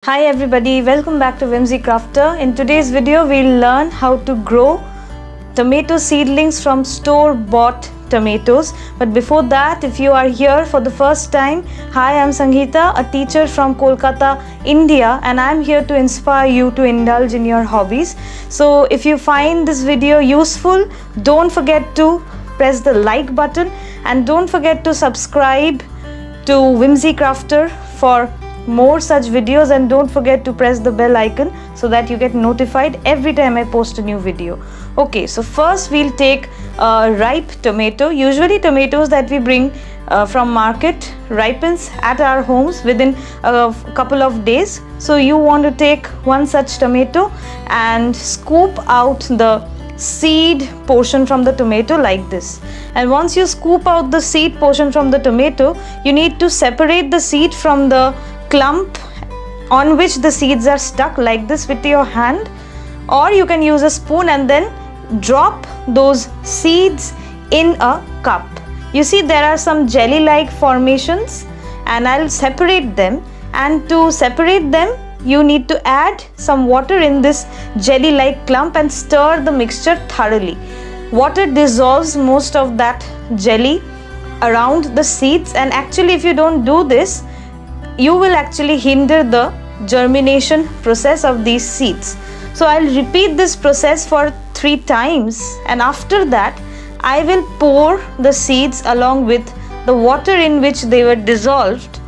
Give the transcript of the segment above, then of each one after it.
Hi everybody, welcome back to Whimsy Crafter. In today's video, we'll learn how to grow tomato seedlings from store-bought tomatoes. But before that, if you are here for the first time, hi, I'm Sangeeta, a teacher from Kolkata, India, and I'm here to inspire you to indulge in your hobbies. So if you find this video useful, don't forget to press the like button and don't forget to subscribe to Whimsy Crafter for more such videos, and don't forget to press the bell icon so that you get notified every time I post a new video. Okay, so first we'll take a ripe tomato. Usually tomatoes that we bring from market ripens at our homes within a couple of days. So you want to take one such tomato and scoop out the seed portion from the tomato like this. And once you scoop out the seed portion from the tomato, you need to separate the seed from the clump on which the seeds are stuck like this with your hand, or you can use a spoon and then drop those seeds in a cup. You see there are some jelly like formations and I'll separate them, and to separate them you need to add some water in this jelly like clump and stir the mixture thoroughly. Water dissolves most of that jelly around the seeds, and actually if you don't do this, you will actually hinder the germination process of these seeds. So I'll repeat this process for 3 times, and after that I will pour the seeds along with the water in which they were dissolved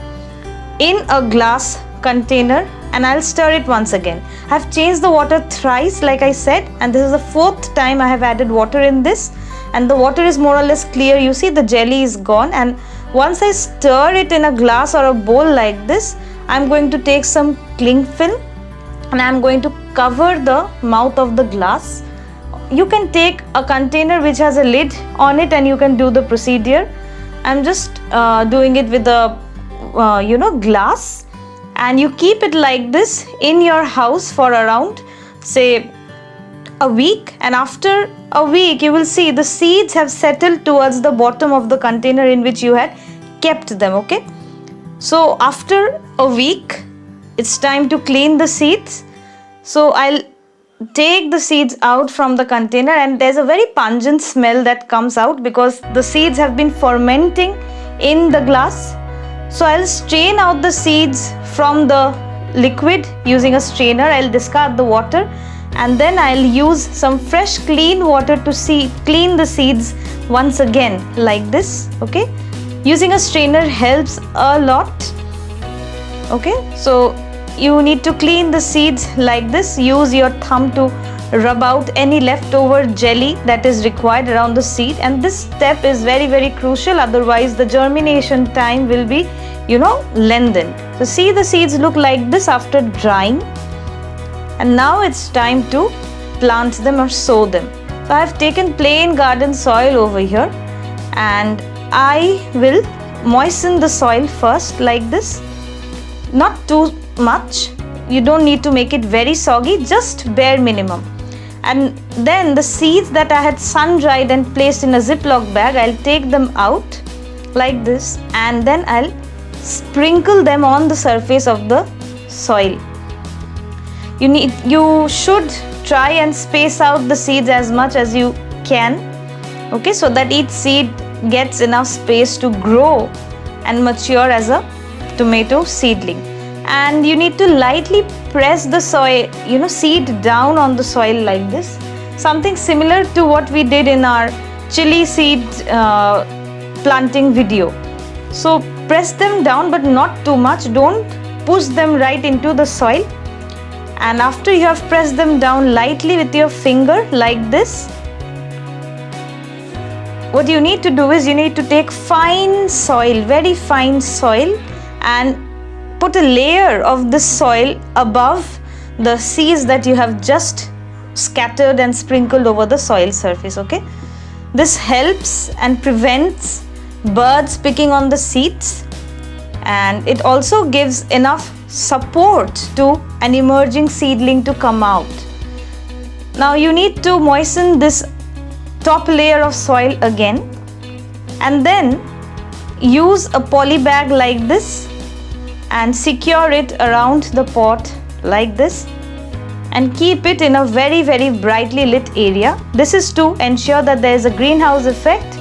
in a glass container, and I'll stir it once again. I've changed the water thrice like I said, and this is the 4th time I have added water in this, and the water is more or less clear. You see the jelly is gone, and once I stir it in a glass or a bowl like this, I'm going to take some cling film and I'm going to cover the mouth of the glass. You can take a container which has a lid on it and you can do the procedure. I'm just doing it with a glass, and you keep it like this in your house for around say a week, and after a week you will see the seeds have settled towards the bottom of the container in which you had kept them. Okay, so after a week it's time to clean the seeds. So I'll take the seeds out from the container, and there's a very pungent smell that comes out because the seeds have been fermenting in the glass. So I'll strain out the seeds from the liquid using a strainer. I'll discard the water, and then I'll use some fresh clean water to clean the seeds once again like this. Okay, using a strainer helps a lot. Okay, so you need to clean the seeds like this. Use your thumb to rub out any leftover jelly that is required around the seed, and this step is very crucial, otherwise the germination time will be lengthened. So see, the seeds look like this after drying, and now it's time to plant them or sow them. So I have taken plain garden soil over here, and I will moisten the soil first like this, not too much. You don't need to make it very soggy, just bare minimum. And then the seeds that I had sun dried and placed in a Ziploc bag, I'll take them out like this, and then I'll sprinkle them on the surface of the soil. You should try and space out the seeds as much as you can, okay, so that each seed gets enough space to grow and mature as a tomato seedling. And you need to lightly press the soil, seed down on the soil like this, something similar to what we did in our chili seed planting video. So press them down, but not too much. Don't push them right into the soil. And after you have pressed them down lightly with your finger like this, what you need to do is you need to take fine soil, very fine soil, and put a layer of this soil above the seeds that you have just scattered and sprinkled over the soil surface. Okay, this helps and prevents birds picking on the seeds, and it also gives enough support to an emerging seedling to come out. Now you need to moisten this top layer of soil again, and then use a poly bag like this and secure it around the pot like this, and keep it in a very brightly lit area. This is to ensure that there is a greenhouse effect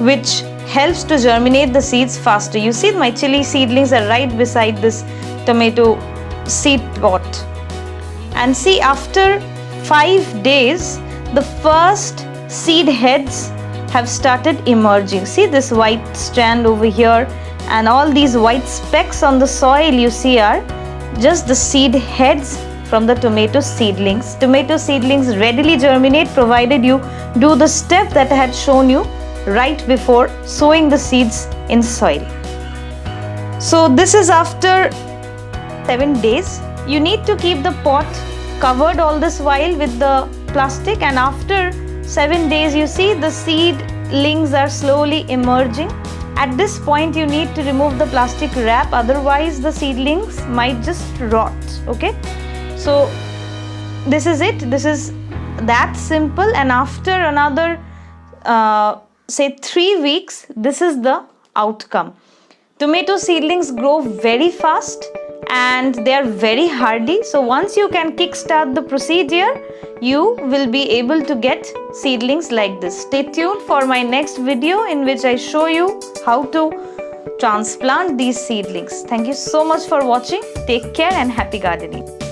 which helps to germinate the seeds faster. You see, my chili seedlings are right beside this tomato seed pot. And see, after 5 days, the first seed heads have started emerging. See this white strand over here, and all these white specks on the soil you see are just the seed heads from the tomato seedlings. Tomato seedlings readily germinate provided you do the step that I had shown you right before sowing the seeds in soil. So this is after 7 days. You need to keep the pot covered all this while with the plastic, and after 7 days you see the seedlings are slowly emerging. At this point you need to remove the plastic wrap, otherwise the seedlings might just rot. Okay, so this is it. This is that simple. And after another say 3 weeks, this is the outcome. Tomato seedlings grow very fast and they are very hardy. So once you can kickstart the procedure, you will be able to get seedlings like this. Stay tuned for my next video in which I show you how to transplant these seedlings. Thank you so much for watching. Take care and happy gardening.